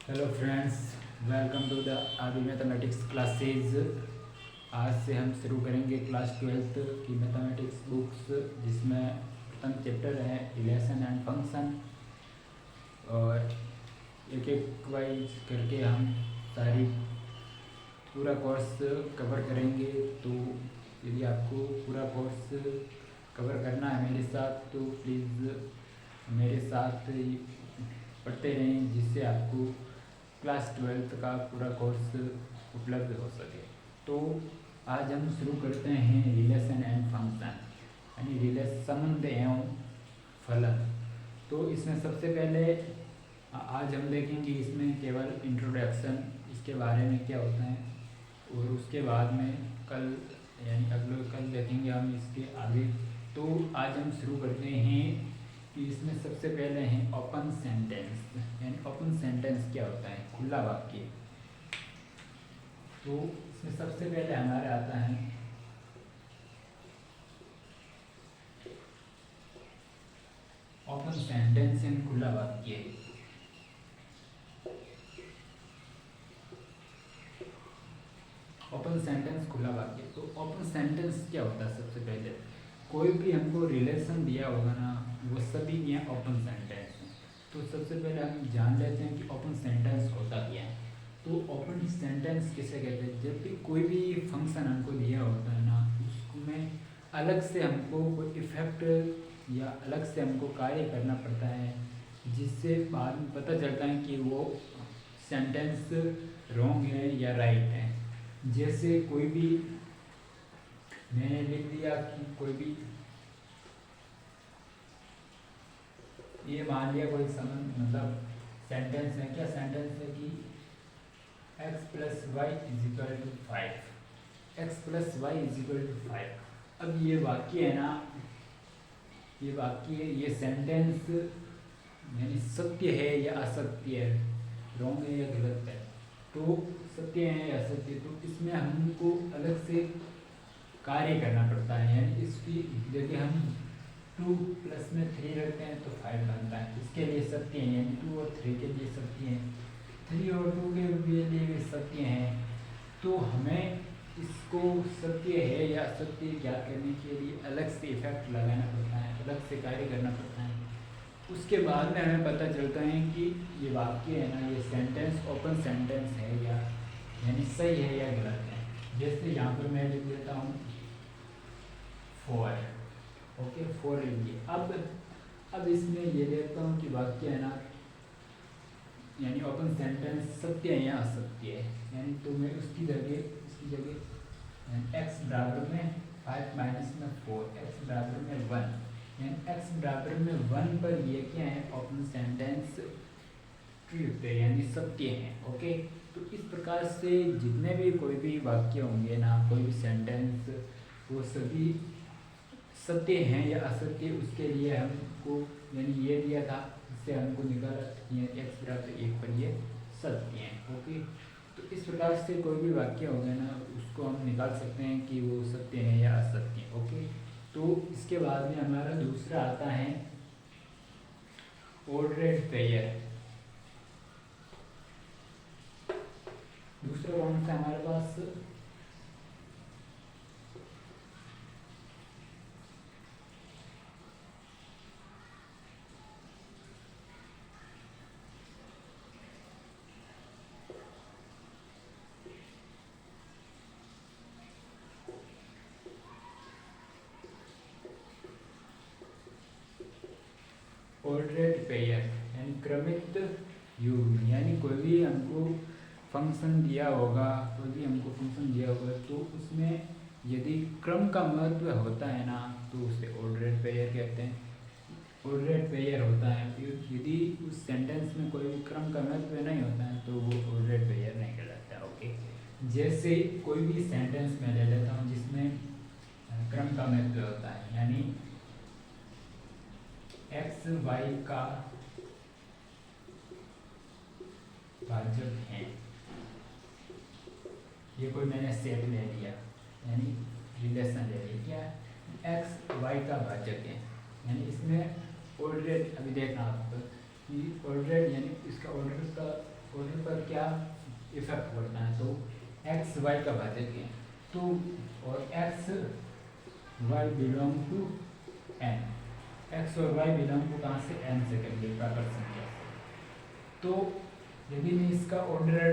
Hello friends, welcome to the Aadi mathematics classes. आज से हम शुरू करेंगे क्लास 12th की मैथमेटिक्स बुक्स, जिसमें प्रथम चैप्टर है रिलेशन एंड फंक्शन। और एक एक वाइज करके हम सारी पूरा कोर्स कवर करेंगे। तो यदि आपको पूरा कोर्स कवर करना है मेरे साथ, तो प्लीज़ मेरे साथ पढ़ते रहें, जिससे आपको क्लास 12th का पूरा कोर्स उपलब्ध हो सके। तो आज हम शुरू करते हैं रिलेशन एंड फंक्शन, यानी रिलेशन संबंध एवं फलन। तो इसमें सबसे पहले आज हम देखेंगे इसमें केवल इंट्रोडक्शन, इसके बारे में क्या होता है, और उसके बाद में कल यानी अगले कल देखेंगे हम इसके आगे। तो आज हम शुरू करते हैं कि इसमें सबसे पहले है ओपन सेंटेंस। यानी ओपन सेंटेंस क्या होता है? खुला वाक्य। तो इसमें सबसे पहले हमारे आता है ओपन सेंटेंस एंड खुला वाक्य। ओपन सेंटेंस खुला वाक्य। तो ओपन सेंटेंस क्या होता है? सबसे पहले कोई भी हमको रिलेशन दिया होगा ना, वो सभी यहाँ ओपन सेंटेंस है। तो सबसे पहले हम जान लेते हैं कि ओपन सेंटेंस होता क्या है। तो ओपन सेंटेंस किसे कहते हैं? जब भी कोई भी फंक्शन हमको दिया होता है ना, उसमें अलग से हमको कोई इफेक्ट या अलग से हमको कार्य करना पड़ता है, जिससे बाद में पता चलता है कि वो सेंटेंस रॉन्ग है या राइट है। जैसे कोई भी मैंने लिख दिया कि कोई भी, ये मान लिया कोई मतलब सेंटेंस है। क्या सेंटेंस है कि x plus y is equal to 5। X plus y is equal to 5। अब ये वाक्य है ना, ये वाक्य, ये सेंटेंस यानी सत्य है या असत्य है, रॉन्ग है या गलत है। तो सत्य है या असत्य, तो इसमें हमको अलग से कार्य करना पड़ता है। यानी इसकी जगह हम 2 प्लस में 3 रखते हैं तो 5 बनता है। इसके लिए सत्य है, यानी 2 और 3 के लिए सत्य है, 3 और 2 के लिए भी सत्य हैं। तो हमें इसको सत्य है या असत्य ज्ञात करने के लिए अलग से इफेक्ट लगाना पड़ता है, अलग से कार्य करना पड़ता है। उसके बाद में हमें पता चलता है कि ये वाक्य है ना, ये सेंटेंस ओपन सेंटेंस है या यानी सही है या गलत है। जैसे यहाँ पर मैं लिख देता हूँ 4। ओके, 4 लिख दिया। अब इसमें ये देखता हूँ कि वाक्य है ना, यानी ओपन सेंटेंस सत्य है या असत्य है। यानी तो मैं उसकी जगह x बराबर में 5 माइनस में 4, x बराबर में 1, यानी x बराबर में 1 पर ये क्या है? ओपन सेंटेंस ट्रूथ है, यानी सत्य है। ओके, तो इस प्रकार से जितने भी कोई भी वाक्य होंगे ना, कोई भी सेंटेंस, वो सभी सत्य हैं या असत्य, उसके लिए हमको यानी ये दिया था, इससे हमको निकाला x बराबर 1 पर ये सत्य है। ओके, तो इस प्रकार से कोई भी वाक्य होगा ना, उसको हम निकाल सकते हैं कि वो सत्य है या असत्य। ओके, तो इसके बाद में हमारा दूसरा आता है ऑर्डरेड पेयर। दूसरा कौन सा हमारे पास? ऑर्डरेड पेयर यानी क्रमित युग्म। यानी कोई भी हमको फंक्शन दिया होगा, तो उसमें यदि क्रम का महत्व होता है ना, तो उसे ऑर्डरेड पेयर कहते हैं। ऑर्डरेड पेयर होता है। यदि उस सेंटेंस में कोई भी क्रम का महत्व नहीं होता है, तो वो ऑर्डरेड पेयर नहीं कहलाता। ओके, जैसे कोई भी सेंटेंस में ले लेता हूँ जिसमें क्रम का महत्व होता है, यानी एक्स वाई का भाजक है। ये कोई मैंने सेट ले लिया, यानी रिलेशन ले लिया। क्या? एक्स वाई का भाजक है, यानी इसमें ऑर्डरेड, अभी देखना आप कि ऑर्डरेड यानी इसका ऑर्डर का ऑर्डर पर क्या इफेक्ट पड़ता है, तो एक्स वाई का भाजक है, तो और x y belong to N, x और वाई बिलोंग टू कहाँ से, एन से करेंगे प्राकृत संख्या से। तो यदि मैं इसका ऑर्डर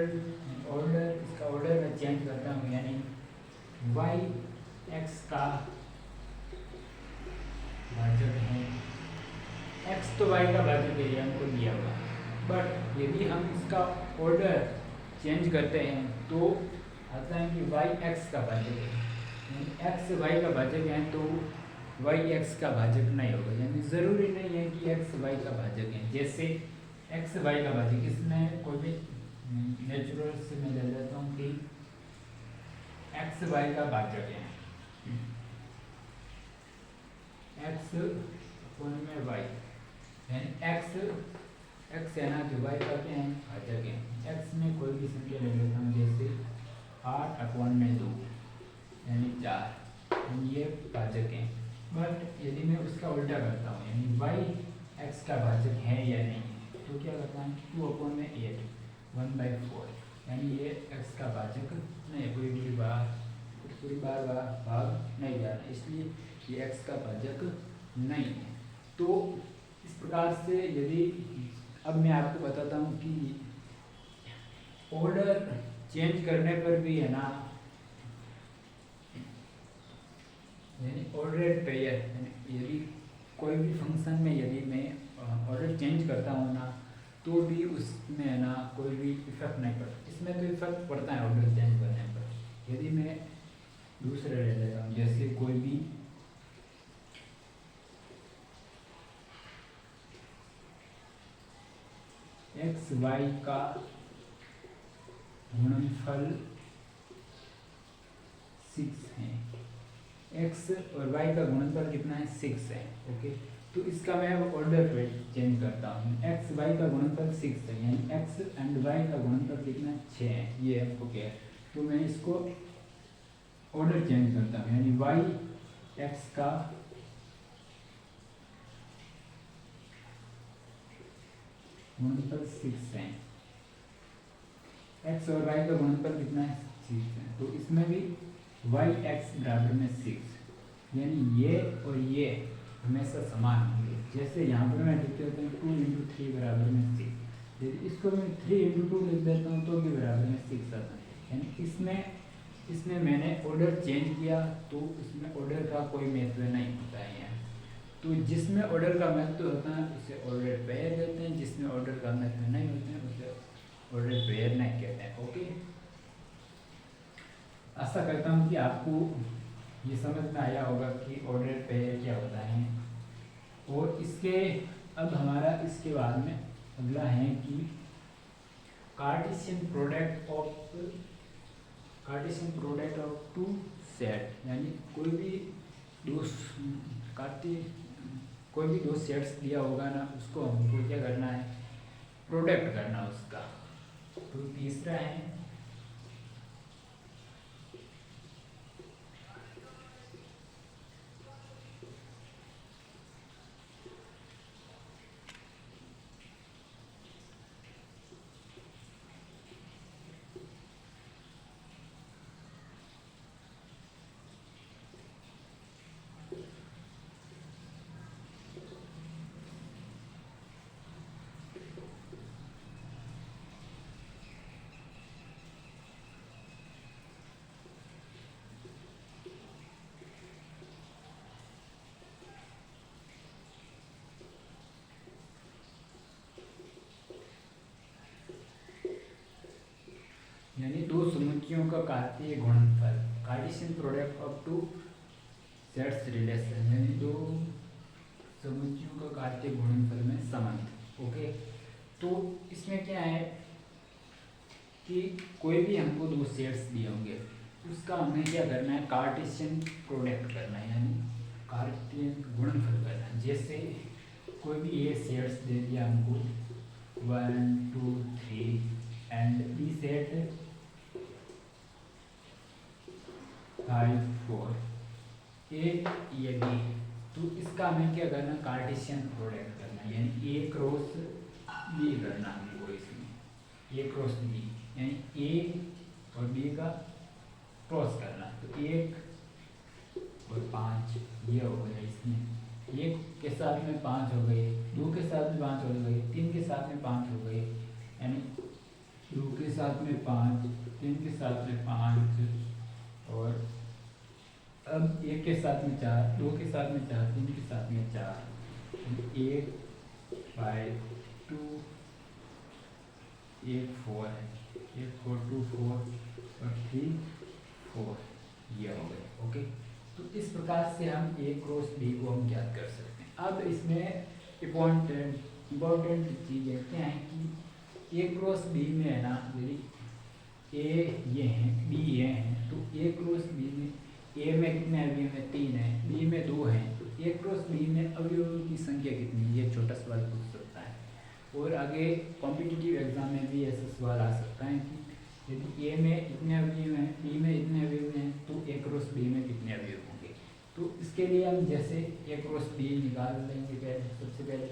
में चेंज करता हूँ, यानी वाई एक्स का भाजक है, एक्स तो वाई का भाजक है, ये हमको दिया हुआ, बट यदि हम इसका ऑर्डर चेंज करते हैं तो आता है कि वाई एक्स का भाजक है, यानी एक्स वाई का भाजक है तो वाई एक्स का भाजक नहीं होगा, यानी ज़रूरी नहीं है कि एक्स वाई का भाजक है। जैसे एक्स वाई का भाजक, इसमें कोई भी नेचुरल से मैं ले लेता हूँ कि एक्स वाई का भाजक है, एक्स में वाई, यानी एक्स है ना, जो वाई का क्या है, भाजक है। एक्स में कोई भी संख्या ले लेता हूँ, जैसे 8/2 यानी 4, ये भाजक है। बट यदि मैं उसका उल्टा करता हूँ, यानी वाई एक्स का भाजक है या नहीं, तो क्या करता है 2/8 1/4, यानी ये एक्स का भाजक नहीं, पूरी बार भाग नहीं जा रहा, इसलिए ये एक्स का भाजक नहीं है। तो इस प्रकार से यदि अब मैं आपको बताता हूँ कि ऑर्डर चेंज करने पर भी है ना, यानी ऑर्डर पेयर, यदि कोई भी फंक्शन में यदि मैं ऑर्डर चेंज करता हूँ ना, तो भी उसमें है ना कोई भी इफेक्ट नहीं पड़ता। इसमें तो इफेक्ट पड़ता है ऑर्डर चेंज करने पर। यदि मैं दूसरे ले लेता हूँ, जैसे कोई भी एक्स वाई का गुणनफल 6 है, एक्स और वाई का गुणनफल कितना है, 6 है। ओके, तो इसका मैं अब ऑर्डर पे चेंज करता हूँ, एक्स वाई का गुणनफल 6 है, यानी एक्स एंड वाई का गुणनफल कितना है, 6 है, ये हमको क्या है। तो मैं इसको ऑर्डर चेंज करता हूँ, यानी वाई एक्स का गुणनफल 6 है, एक्स और वाई का गुणनफल कितना है, 6 है। तो इसमें भी वाई एक्स बराबर में 6, यानी ये और ये हमेशा समान होंगे। जैसे यहाँ पर मैं लिख देता हूँ 2 × 3 बराबर में 6, यदि इसको मैं 3 × 2 लिख देता हूँ तो भी बराबर में 6 आता है। यानी इसमें मैंने ऑर्डर चेंज किया, तो इसमें ऑर्डर का कोई महत्व नहीं होता है यहाँ। तो जिसमें ऑर्डर का महत्व होता है उसे ऑर्डर पेयर कहते हैं, जिसमें ऑर्डर का महत्व नहीं होते हैं उसे ऑर्डर पेयर नहीं कहते हैं। ओके, आशा करता हूँ कि आपको ये समझ में आया होगा कि ऑर्डर पेयर क्या होता है। और इसके अब हमारा इसके बाद में अगला है कि Cartesian product of two set, यानी कोई भी दो सेट्स दिया होगा ना, उसको हमको क्या करना है, प्रोडक्ट करना उसका। तो तीसरा है यानी दो समुच्चयों का कार्तीय गुणनफल, Cartesian product of two sets relation, यानी दो समुच्चयों का कार्तीय गुणनफल में संबंध। ओके, तो इसमें क्या है कि कोई भी हमको दो सेट्स दिए होंगे, उसका हमें क्या करना है, कार्टेशियन प्रोडक्ट करना है, यानी कार्तीय गुणनफल करना है। जैसे कोई भी ये सेट्स दे दिया हमको 1 2 3 एंड बी सेट 5 4, ए ये बी, तो इसका हमें क्या करना, कार्टेशियन प्रोडक्ट करना है, यानी ए क्रॉस बी करना हमको इसमें, ए क्रॉस बी, यानी ए और बी का क्रॉस करना। तो 1 और 5 ये हो गया इसमें, 1 के साथ में 5 हो गए, 2 के साथ में 5 हो गए, 3 के साथ में 5 हो गए, यानी 2 के साथ में 5, 3 के साथ में 5, और अब 1 के साथ में 4, 2 के साथ में 4, 3 के साथ में 4, 8/2, 1 4 है, 1 4 2 4 और 3 4 ये हो गए। ओके, तो इस प्रकार से हम ए क्रॉस बी को हम ज्ञात कर सकते हैं। अब इसमें इम्पोर्टेंट चीज़ है क्या है कि ए क्रॉस बी में है ना, यदि ए ये हैं बी ये हैं, तो ए क्रॉस बी में ए में कितने अवयव हैं? 3 है, बी में 2 हैं, तो ए क्रॉस बी में अवयवों की संख्या कितनी है? ये छोटा सवाल पूछ सकता है। और आगे कॉम्पिटिटिव एग्जाम में भी ऐसा सवाल आ सकता है कि यदि ए में इतने अवयव हैं, बी में इतने अवयव हैं, तो ए क्रॉस बी में कितने अवयव होंगे? तो इसके लिए हम जैसे ए क्रॉस बी निकाल लेंगे, पहले सबसे पहले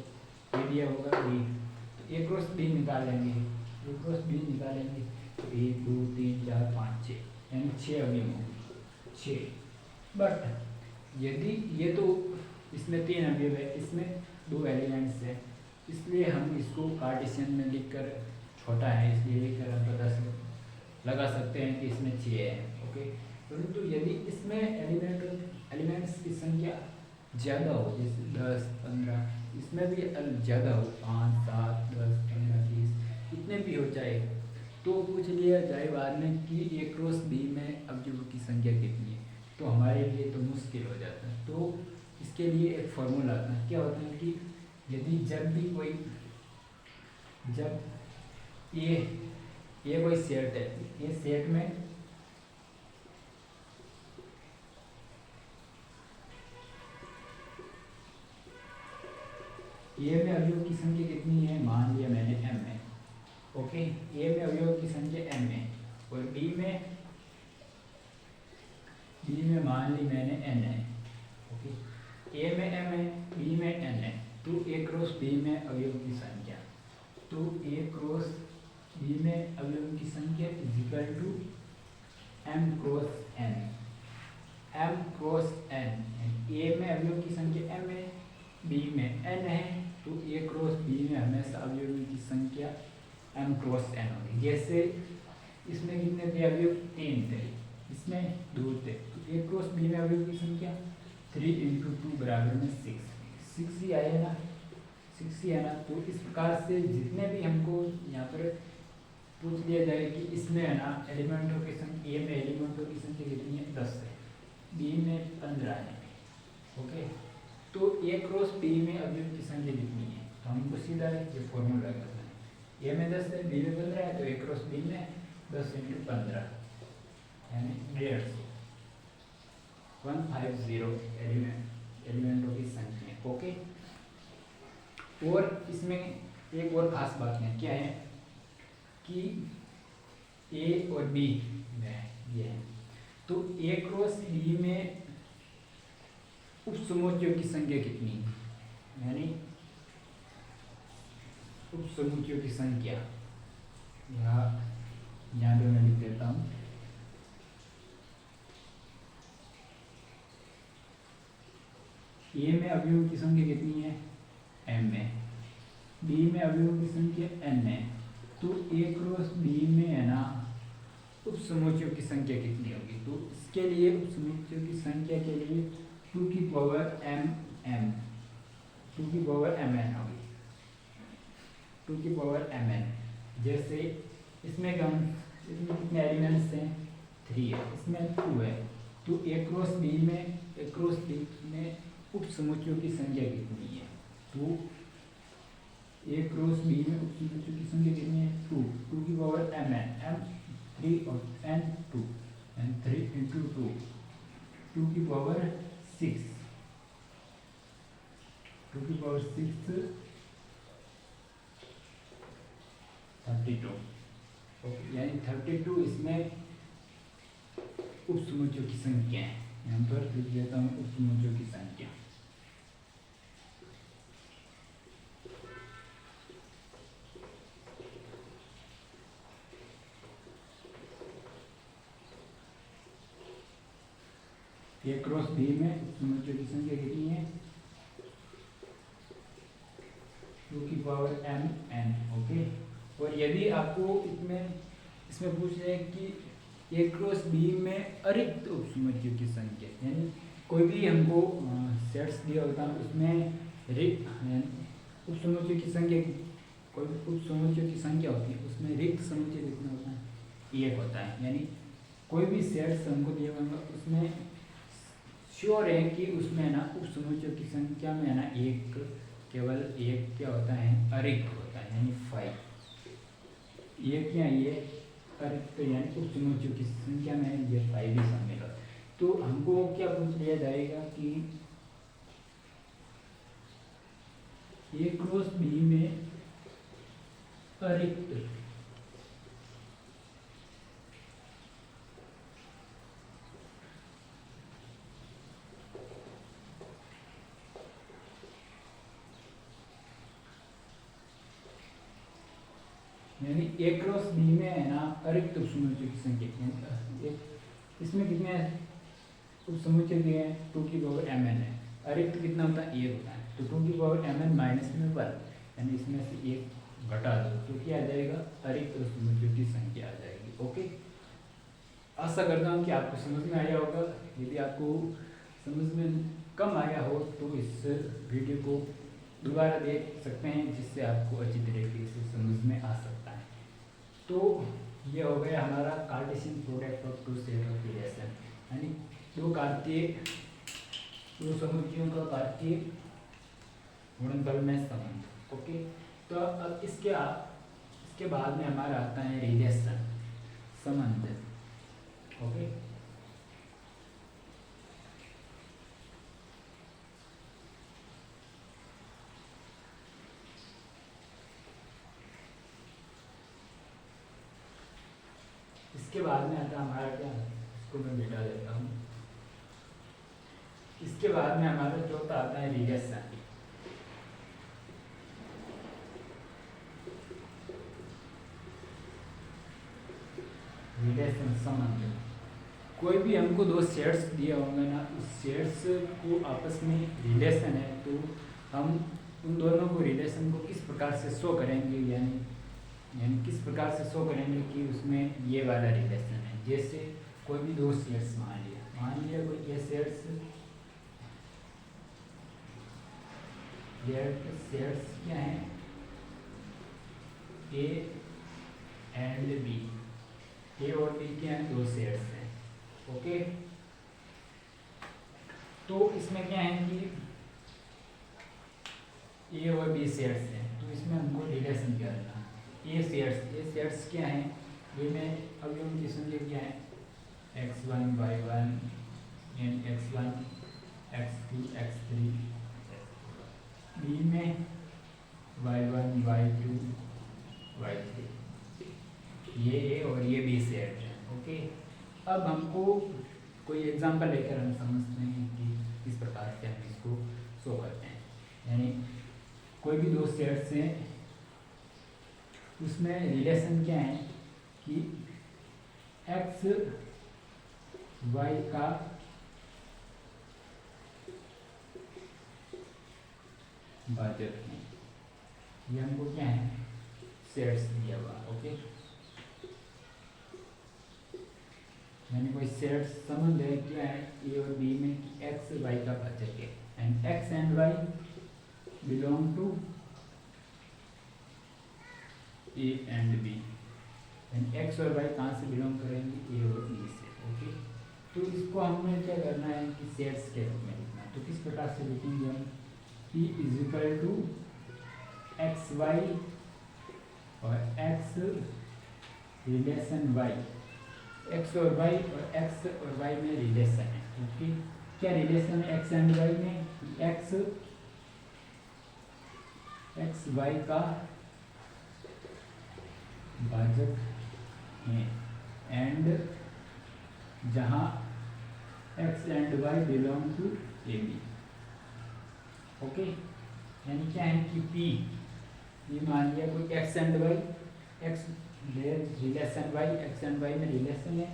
ए दिया होगा बी, तो ए क्रॉस बी निकाल लेंगे, ए क्रॉस बी निकालेंगे तो 1 2 3 4 5 6, यानी 6 अवयव होंगे, 6। बट यदि ये तो इसमें 3 अवयव है, इसमें 2 एलिमेंट्स हैं, इसलिए हम इसको कार्टेशियन में लिखकर, छोटा है इसलिए लिखकर हम पता लगा सकते हैं कि इसमें 6 है। ओके, परंतु यदि इसमें एलिमेंट्स की संख्या ज़्यादा हो, जैसे 10 15, इसमें भी ज़्यादा हो, 5 7 10 15 20 इतने भी हो जाए, तो पूछ लिया जाए बाद में कि ए क्रॉस बी में अवयवों की संख्या कितनी है, तो हमारे लिए तो मुश्किल हो जाता है। तो इसके लिए एक फॉर्मूला आता है, क्या होता है कि यदि जब भी कोई, जब ये कोई सेट है, ये सेट में ए में अवयव की संख्या कितनी है? मान लिया मैंने m है। ओके, ए में अवयव की संख्या m है, और बी में मान ली मैंने n है। ओके, ए में m है, बी में n है, तो ए क्रॉस बी में अवयव की संख्या, तो ए क्रॉस बी में अवयव की संख्या is equal to m cross n, m cross n। A में अवयव की संख्या m है, बी में n है, तो ए क्रॉस बी में हमेशा अवयवों की संख्या m क्रॉस n होगी। जैसे इसमें कितने थे अवयव? 3 थे, इसमें 2 थे, तो ए क्रॉस बी में अवयव की संख्या 3 × 2 बराबर में 6 ही आया ना, 6 ही है ना। तो इस प्रकार से जितने भी हमको यहाँ पर पूछ लिया जाए कि इसमें है ना एलिमेंटों की संख्या, ए में एलिमेंटों की संख्या कितनी है? 10 है, बी में 15 है। ओके, तो ए क्रॉस बी में अवयव की संख्या कितनी है? तो हमको सीधा ये फॉर्मूला करना है, ए में 10 है, बी में 15 है, तो ए क्रॉस बी में 10 × 15 यानी 150, 150 एलिमेंटों की संख्या। ओके, और इसमें एक और खास बात है, क्या है कि ए और बी में ये है, तो ए क्रॉस बी में उप समुच्चयों की संख्या कितनी है? यानी उप समुच्चयों की संख्या यहाँ पे मैं लिख देता हूँ, ए में अवयवों की संख्या कितनी है? m है, बी में अवयवों की संख्या n है, तो ए क्रॉस बी में है ना उप समुच्चयों की संख्या कितनी होगी? तो इसके लिए उप समुच्चयों की संख्या के लिए 2 की पावर mn, 2 की पावर mn होगी, 2 की पावर mn। जैसे इसमें इसमें कितने एलिमेंट्स हैं? 3 है, इसमें 2 है, तो ए क्रॉस बी में उप समुच्चयों की संख्या कितनी है? तो ए क्रॉस बी में उप समुच्चयों की संख्या कितनी है? 2 की पावर mn, m 3 और n 2, n 3 × 2, 2 की पावर 6, 2 की पावर 6 32, यानी 32 इसमें उप समुच्चयों की संख्या है। यहाँ पर लिख देता हूँ उप समुच्चयों की संख्या। ए क्रॉस बी में समुच्चयों की संख्या कितनी है 2m ओके। और यदि आपको इसमें पूछ रहे हैं कि ए क्रॉस बी में अरिक्त उपसमुच्चयों की संख्या, यानी कोई भी हमको सेट्स दिया होता है उसमें रिक्त उपसमुच्चयों की संख्या, कोई भी उपसमुच्चयों की संख्या होती है उसमें रिक्त समुच्चय कितना होता है 1 होता है। यानी कोई भी सेट्स हमको दिया होगा उसमें श्योर है कि उसमें ना उपसमुच्चयों की संख्या में है ना एक, केवल एक क्या होता है अरिक्त होता है, यानी 5 ये क्या ये अरिक्त, यानी उपसमुच्चयों की संख्या में ये 5 भी शामिल है। तो हमको क्या पूछ लिया जाएगा कि ए क्रॉस बी में अरिक्त यानी ए क्रॉस बी में है ना अरिक्त उपसमुच्चयों की संख्या, इसमें कितने उपसमुच्चय दिए हैं 2m है, अरिक्त कितना होता है 1 होता है, तो 2m माइनस में 1, यानी इसमें से 1 घटा दो तो क्या आ जाएगा अरिक्त उपसमुच्चयों की संख्या आ जाएगी। ओके, आशा करता हूँ कि आपको समझ में आया होगा। यदि आपको समझ में कम आया हो तो इस वीडियो को दोबारा देख सकते हैं, जिससे आपको अच्छी तरीके से समझ में आ सकता है। तो ये हो गया हमारा Cartesian product of two set of relation, यानी दो समुच्चयों का कार्तीय गुणनफल में संबंध। ओके, तो अब इसके बाद में हमारा आता है रिलेशन, संबंध। ओके, इसके बाद में आता हमारा क्या, इसको मैं मिटा देता हूँ। इसके बाद में हमारा चौथा आता है रिलेशन। रिलेशन संबंध, कोई भी हमको दो सेट्स दिया होंगे ना, उस सेट्स को आपस में रिलेशन है तो हम उन दोनों को रिलेशन को किस प्रकार से शो करेंगे, यानी किस प्रकार से शो करेंगे कि उसमें ये वाला रिलेशन है। जैसे कोई भी दो सेट्स मान लिया कोई ये सेट्स क्या हैं ए एंड बी, ए और बी क्या हैं दो सेट्स हैं। ओके, तो इसमें क्या है कि ए और बी सेट्स हैं, तो इसमें हमको रिलेशन क्या करना है, ए सेट्स क्या हैं, ये में अवयवों की संख्या क्या है x1 y1 यानी x1 x2 x3, बी में y1 y2 y3, ये ए और ये बी सेट है। ओके, अब हमको कोई एग्जांपल लेकर हम समझते हैं कि किस प्रकार से हम इसको शो करते हैं। यानी कोई भी दो सेट्स हैं उसमें रिलेशन क्या है कि x y का भाजक है, ये हमको क्या है सेट्स दिया हुआ। ओके, यानी कोई सेट संबंध है क्या है ए और बी में कि x y का भाजक है, and x and y belong to A and B, and x और y कहाँ से बिलोंग करेंगे ए और बी से। ओके, तो इसको हमें क्या करना है कि सेट्स के रूप में लिखना, तो किस प्रकार से लिखेंगे हम E is equal to x y और x रिलेशन y, x और y और x और y में रिलेशन है। ओके, क्या रिलेशन है x एंड y में, x y का भाजक है, एंड जहाँ x and y belong to A B. Okay, यानी क्या है कि P, ये मान लिया कोई x and y, x relation y, x and y में रिलेशन है,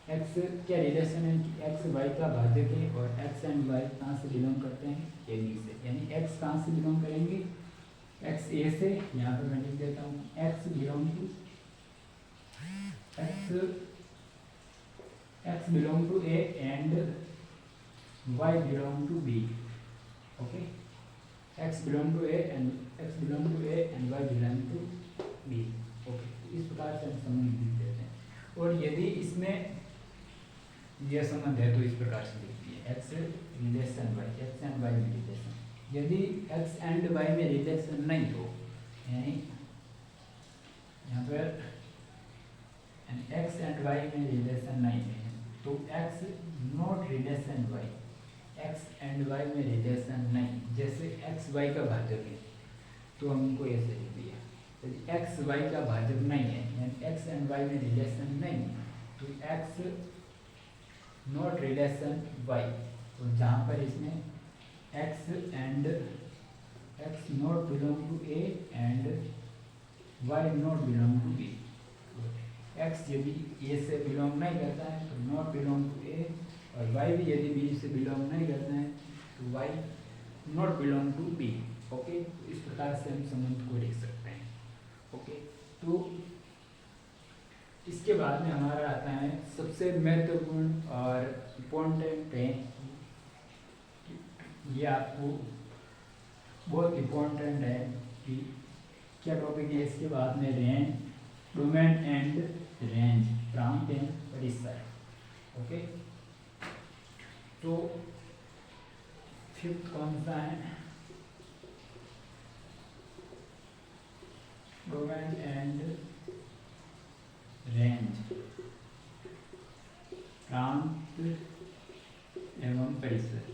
एक्स क्या रिलेशन है कि एक्स वाई का भाजक है और एक्स एंड वाई कहाँ से बिलोंग करते हैं, ए बी से, यानी एक्स कहाँ से बिलोंग करेंगे, एक्स ए से। यहाँ पे मैं लिख देता हूँ x belong to x belong to A and Y belong to B. Okay, x belong to A and Y belong to B. Okay, इस प्रकार से हम संबंध लिख देते हैं। और यदि इसमें यह संबंध है तो इस प्रकार से लिखती है x relation y, x and y में रिलेशन। यदि एक्स एंड वाई में रिलेशन नहीं हो, यानी यहाँ पर एक्स एंड वाई में रिलेशन नहीं है तो x not relation y, x and y में रिलेशन नहीं, जैसे एक्स वाई का भाजक है तो हमको ऐसे लिख दिया। यदि एक्स वाई का भाजक नहीं है यानी एक्स एंड वाई में रिलेशन नहीं तो एक्स नॉट रिलेशन वाई, और जहाँ पर इसमें x and x not belong to A and y not belong to B. X यदि ए से बिलोंग नहीं करता है तो नॉट बिलोंग टू ए, और वाई भी यदि बी से बिलोंग नहीं करता है तो y not belong to B. Okay, तो इस प्रकार से हम संबंध को लिख सकते हैं। ओके, तो इसके बाद में हमारा आता है सबसे महत्वपूर्ण और इम्पोर्टेंट है, ये आपको बहुत इम्पोर्टेंट है कि क्या टॉपिक है इसके बाद में, रेंज, डोमेन एंड रेंज, प्रांत एंड परिसर। ओके, तो फिफ्थ कौन सा है, डोमेन एंड रेंज, प्रांत एवं परिसर।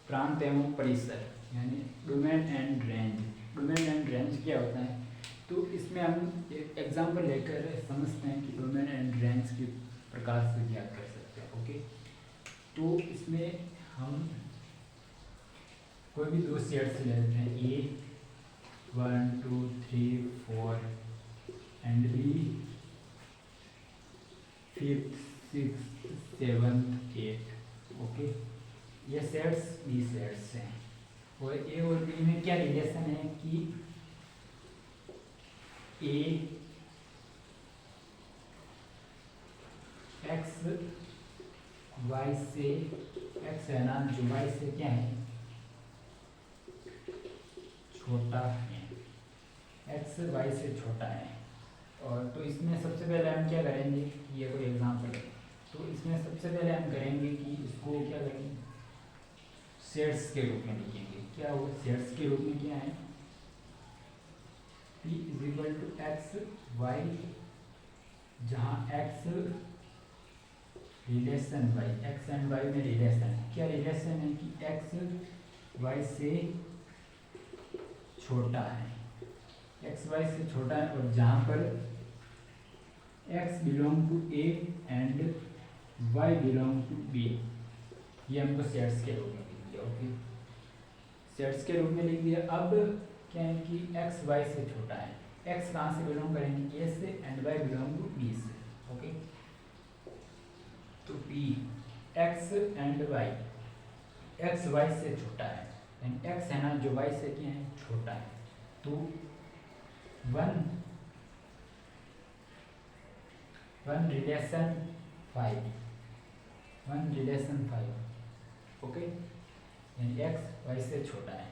प्रांत एवं परिसर यानी domain and range. Domain and range क्या होता है, तो इसमें हम एक एग्जांपल लेकर समझते हैं कि डोमेन एंड रेंज के प्रकार से क्या कर सकते हैं। ओके, तो इसमें हम कोई भी दो सेट्स ले लेते हैं, A 1 2 3 4 and B 5th 6th 7th 8th। Okay, ये सेट्स बी सेट्स हैं, और ए और बी में क्या रिलेशन है कि ए एक्स वाई से, एक्स है ना जो वाई से क्या है, छोटा है, एक्स वाई से छोटा है। और तो इसमें सबसे पहले हम क्या करेंगे, ये कोई एग्जांपल है, तो इसमें सबसे पहले हम करेंगे कि इसको क्या करेंगे, सेट्स के रूप में लिखेंगे। क्या होगा सेट्स के रूप में, क्या है, P = एक्स वाई, जहाँ x relation y, x and y में रिलेशन, क्या रिलेशन है कि एक्स वाई से छोटा है, एक्स वाई से छोटा है, और जहाँ पर x belong to A and Y belong to B, ये हमको सेट्स के रूप में लिख दिया। ओके, सेट्स के रूप में लिख दिया। अब क्या है कि एक्स वाई से छोटा है, एक्स कहाँ से बिलोंग करेंगे, ए से, and Y belong to B से। ओके, तो B x and y, x y से छोटा है, एंड एक्स है ना जो वाई से क्या है, छोटा है, तो 1 रिलेशन 5, 1 रिलेशन 5। ओके, यानी एक्स वाई से छोटा है,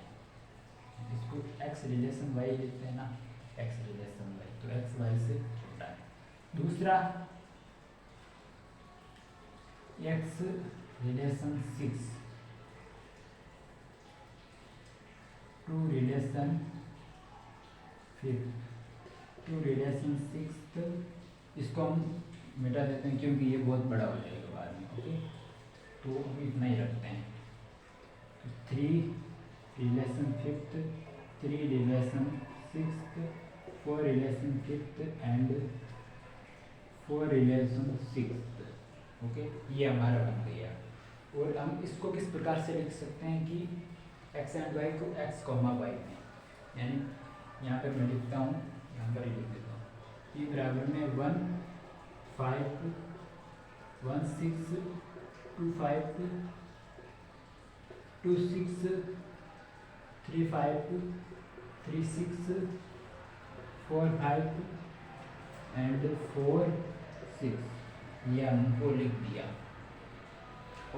इसको एक्स रिलेशन वाई लिखते हैं ना, एक्स रिलेशन वाई, तो एक्स वाई से छोटा है। दूसरा एक्स रिलेशन 6, 2 रिलेशन 5, 2 रिलेशन 6, इसको हम मिटा देते हैं क्योंकि ये बहुत बड़ा हो जाएगा बाद में। ओके, तो हम इतना ही रखते हैं, तो 3 relation 5th, 3 relation 6th, 4 relation 5th and 4 relation 6th। Okay, ये हमारा बन गया। और हम इसको किस प्रकार से लिख सकते हैं कि एक्स एंड वाई को एक्स कॉमा वाई में, यानी यहाँ पर मैं लिखता हूँ यहाँ पर ही लिख देता हूँ। ई बराबर में 1 5 1 6 2 5 2 6 3 5 3 6 4 5 एंड 4 6 ये हमको लिख दिया।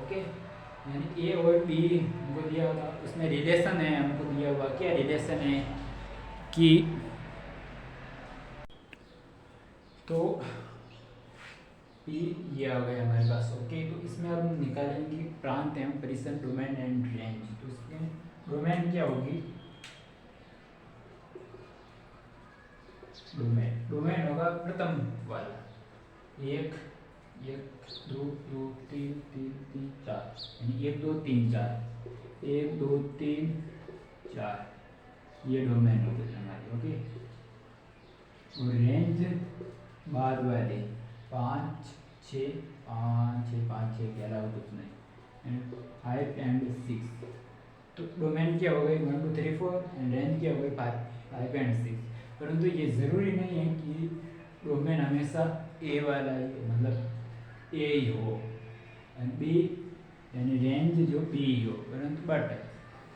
ओके, यानी ए और बी हमको दिया होगा, उसमें रिलेशन है हमको दिया हुआ। क्या रिलेशन है कि तो पी ये आ गया हमारे पास। ओके, तो इसमें अब हम निकालेंगे प्रांत एवं परिसर, डोमेन एंड रेंज। तो इसमें डोमेन क्या होगी, डोमेन होगा प्रथम वाला, 1 1 2 2 3 3 3 4, यानी 1 2 3 4 1 2 3 4 ये डोमेन हो गई हमारी। ओके, और रेंज बाद वाले 5 6 5 6 5 6 के अलावा कुछ नहीं, 5 एंड 6। तो डोमेन क्या हो गई 1 2 3 4 एंड रेंज क्या हो गई 5 एंड 6। परंतु ये ज़रूरी नहीं है कि डोमेन हमेशा ए वाला ही, मतलब ए ही हो, एंड बी यानी रेंज जो बी ही हो, परंतु बट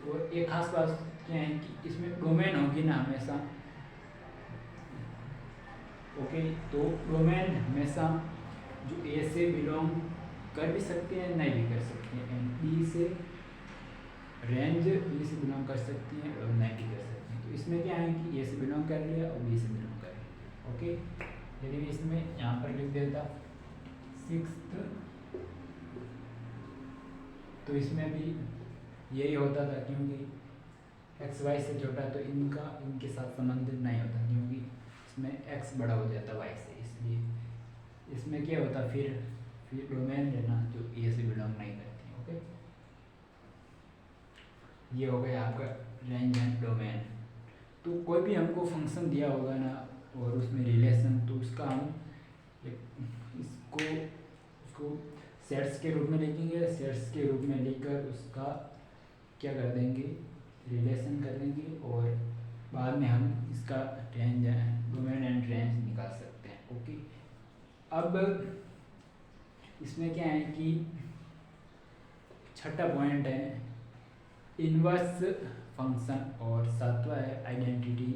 और एक खास बात क्या है कि इसमें डोमेन होगी ना हमेशा। ओके, तो डोमेन हमेशा जो ए से बिलोंग कर भी सकते हैं, नहीं भी कर सकते हैं, एंड बी से रेंज बी से बिलोंग कर सकती हैं और नहीं भी कर सकती हैं। तो इसमें क्या है कि ए से बिलोंग कर लिया और बी से बिलोंग कर लिया। ओके, यदि इसमें यहाँ पर लिख देता 6th, तो इसमें भी यही होता था, क्योंकि एक्स वाई से छोटा तो इनके साथ संबंधित नहीं होता, क्योंकि इसमें एक्स बड़ा हो जाता वाई से। इसलिए इसमें क्या होता फिर डोमेन लेना जो ए से बिलोंग नहीं करती। ओके, ये हो गया आपका रेंज एंड डोमेन। तो कोई भी हमको फंक्शन दिया होगा ना और उसमें रिलेशन, तो उसका हम उसको सेट्स के रूप में लिखेंगे। सेट्स के रूप में लिखकर उसका क्या कर देंगे, रिलेशन कर देंगे, और बाद में हम इसका रेंज डोमेन एंड रेंज निकाल सकते हैं। ओके, अब इसमें क्या है कि छठा पॉइंट है इनवर्स फंक्शन और सातवां है आइडेंटिटी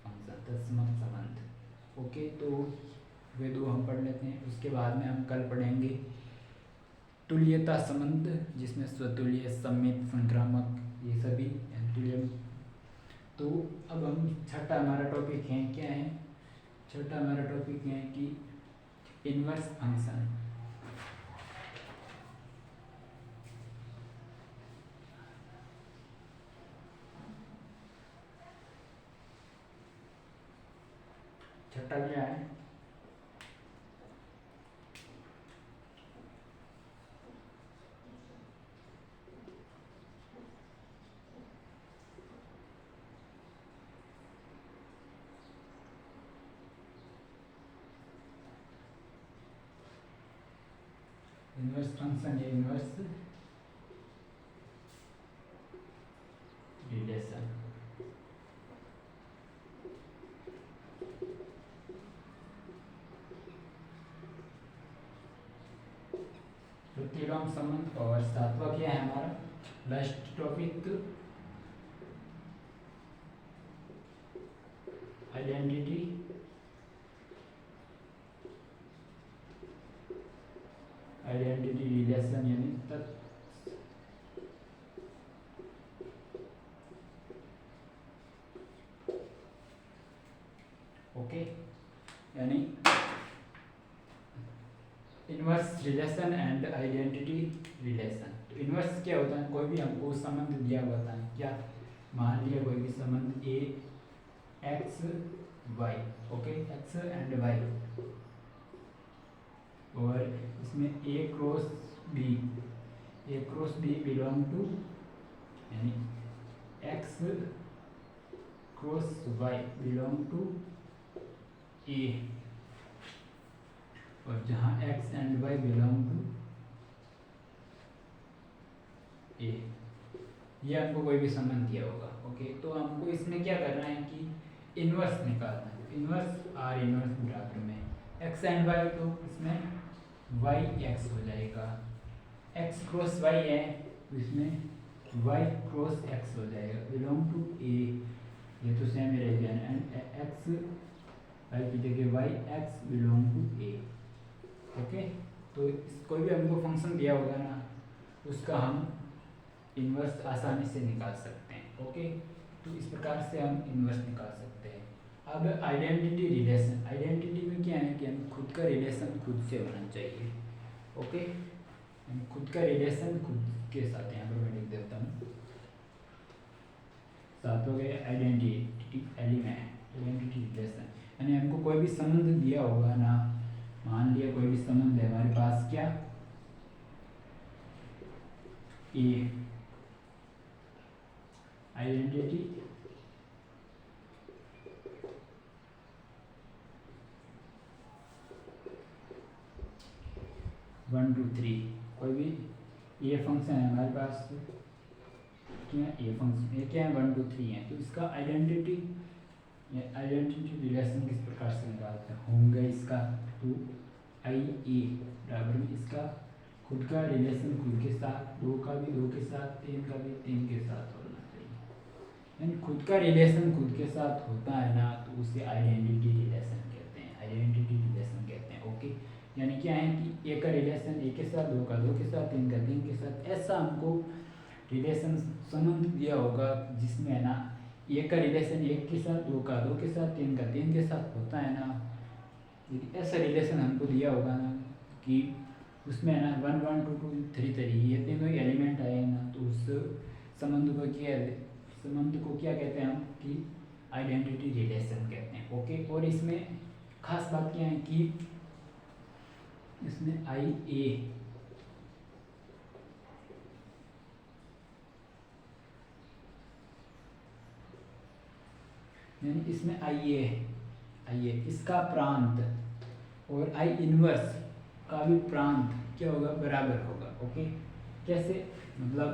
फंक्शन, तत्सम संबंध। ओके, तो वे दो हम पढ़ लेते हैं, उसके बाद में हम कल पढ़ेंगे तुल्यता संबंध, जिसमें स्वतुल्य, सममित, संक्रामक ये सभी तुल्य। तो अब हम छठा हमारा टॉपिक है क्या है, छठा हमारा टॉपिक है कि इनवर्स फंक्शन। छठा क्या है, इनवर्स फंक्शन या इनवर्स रिलेशन। प्रतिलोम संबंध और सातवां क्या है हमारा लास्ट टॉपिक, आइडेंटिटी रिलेशन, यानी तत्व। ओके, यानी inverse relation and identity relation. तो इनवर्स क्या होता है, कोई भी हमको संबंध दिया होता है, क्या मान लिया कोई भी संबंध A X Y. Okay, X and Y, और इसमें A cross B belong to, यानी X cross Y belong to A, और जहाँ X and Y belong to A, ये हमको कोई भी संबंध दिया होगा। ओके, तो हमको इसमें क्या करना है कि इनवर्स निकालना है। इन्वर्स आर इन्वर्स बराबर में एक्स एंड वाई, तो इसमें वाई एक्स हो जाएगा, एक्स क्रॉस वाई है तो इसमें वाई क्रॉस एक्स हो जाएगा, बिलोंग टू ए, ये तो सेम ही रहेगा, एंड एक्स वाई की जगह y x belong to A. Okay, तो कोई भी हमको फंक्शन दिया होगा ना, उसका हम इन्वर्स आसानी से निकाल सकते हैं। ओके, तो इस प्रकार से हम इन्वर्स निकाल सकते हैं। अब आइडेंटिटी रिलेशन, आइडेंटिटी में क्या है कि हम खुद का रिलेशन खुद से होना चाहिए। ओके, हम खुद का रिलेशन खुद के साथ, यहाँ पर मैं लिख देता हूँ, साथ हो गए आइडेंटिटी एलिमेंट, आइडेंटिटी रिलेशन, यानी हमको कोई भी संबंध दिया होगा ना, मान लिया कोई भी संबंध है हमारे पास, क्या ए, आइडेंटिटी वन टू थ्री, कोई भी ये फंक्शन है हमारे पास, क्या ये फंक्शन, ये क्या है 1 2 3 है, तो इसका आइडेंटिटी रिलेशन किस प्रकार से निकालते हैं, होंगे इसका टू आई ए बराबर में इसका खुद का रिलेशन खुद के साथ, दो का भी दो के साथ, तीन का भी तीन के साथ होना चाहिए, यानी खुद का रिलेशन खुद के साथ होता है ना, तो उसे आइडेंटिटी रिलेशन कहते हैं, आइडेंटिटी रिलेशन कहते हैं। ओके, यानी क्या है कि एक का रिलेशन एक के साथ, दो का दो के साथ, तीन का तीन के साथ, ऐसा हमको रिलेशन संबंध दिया होगा जिसमें है ना एक का रिलेशन एक के साथ, दो का दो के साथ, तीन का तीन के साथ होता है ना, ऐसा रिलेशन हमको दिया होगा ना कि उसमें है ना 1 1 2 2 3 3 ये तीनों एलिमेंट आए ना, तो उस संबंध को क्या कहते हैं हम कि आइडेंटिटी रिलेशन कहते हैं। ओके, और इसमें खास बात क्या है कि इसमें आई ए यानी इसमें आइए इसका प्रांत और आई इनवर्स का भी प्रांत क्या होगा, बराबर होगा। ओके, कैसे, मतलब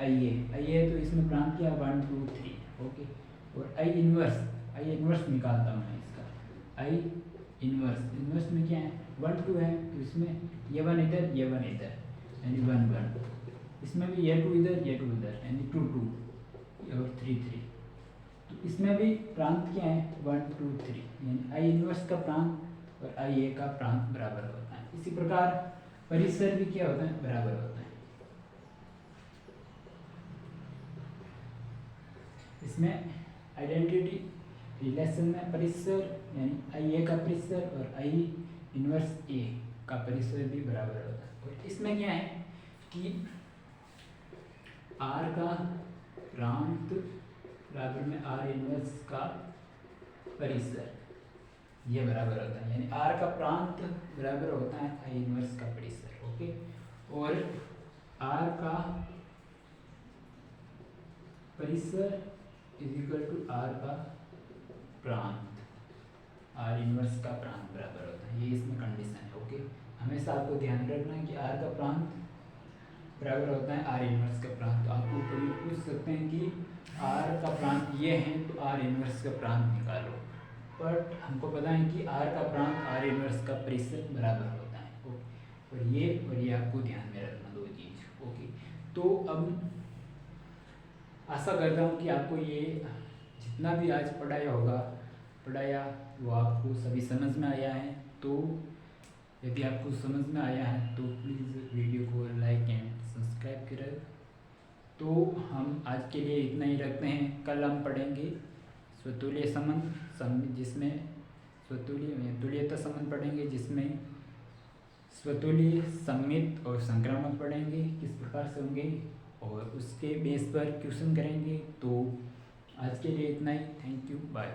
आइए तो इसमें प्रांत क्या 1 2 3। ओके, और आई इनवर्स निकालता हूँ मैं इसका, आई इनवर्स में क्या है 1 2 है, तो इसमें ये 1 इधर ये 1 इधर, यानी 1 1, इसमें भी ये 2 इधर ये 2 इधर, यानी 2 2 और 3 3, तो इसमें भी प्रांत क्या है 1 2 3, यानी आई इनवर्स का प्रांत और आई ए का प्रांत बराबर होता है। इसी प्रकार परिसर भी क्या होता है, बराबर होता है। इसमें आइडेंटिटी रिलेशन में परिसर यानी आई ए का परिसर और आई इनवर्स ए का परिसर भी बराबर होता है। और इसमें क्या है कि आर का प्रांत बराबर में आर इनवर्स का परिसर, ये बराबर होता है, यानी आर का प्रांत बराबर होता है आई इनवर्स का परिसर। ओके, और आर का परिसर इज इक्वल टू आर का प्रांत, आर इनवर्स का प्रांत बराबर होता है, ये इसमें कंडीशन है। ओके, हमेशा आपको ध्यान रखना है कि आर का प्रांत बराबर होता है आर इनवर्स का प्रांत। तो आपको कभी पूछ सकते हैं कि आर का प्रांत ये है तो आर इनवर्स का प्रांत निकालो, बट हमको पता है कि आर का प्रांत आर इनवर्स का परिसर बराबर होता है। ओके, और ये आपको ध्यान में रखना दो चीज। ओके, तो अब आशा करता हूँ कि आपको ये जितना भी आज पढ़ाया वो आपको सभी समझ में आया है। तो यदि आपको समझ में आया है तो प्लीज़ वीडियो को लाइक एंड सब्सक्राइब करें। तो हम आज के लिए इतना ही रखते हैं। कल हम पढ़ेंगे स्वतुल्य संबंध, जिसमें तुल्यता संबंध पढ़ेंगे, जिसमें स्वतुल्य, सममित और संक्रामक पढ़ेंगे किस प्रकार से होंगे, और उसके बेस पर क्वेश्चन करेंगे। तो आज के लिए इतना ही। Thank you, bye.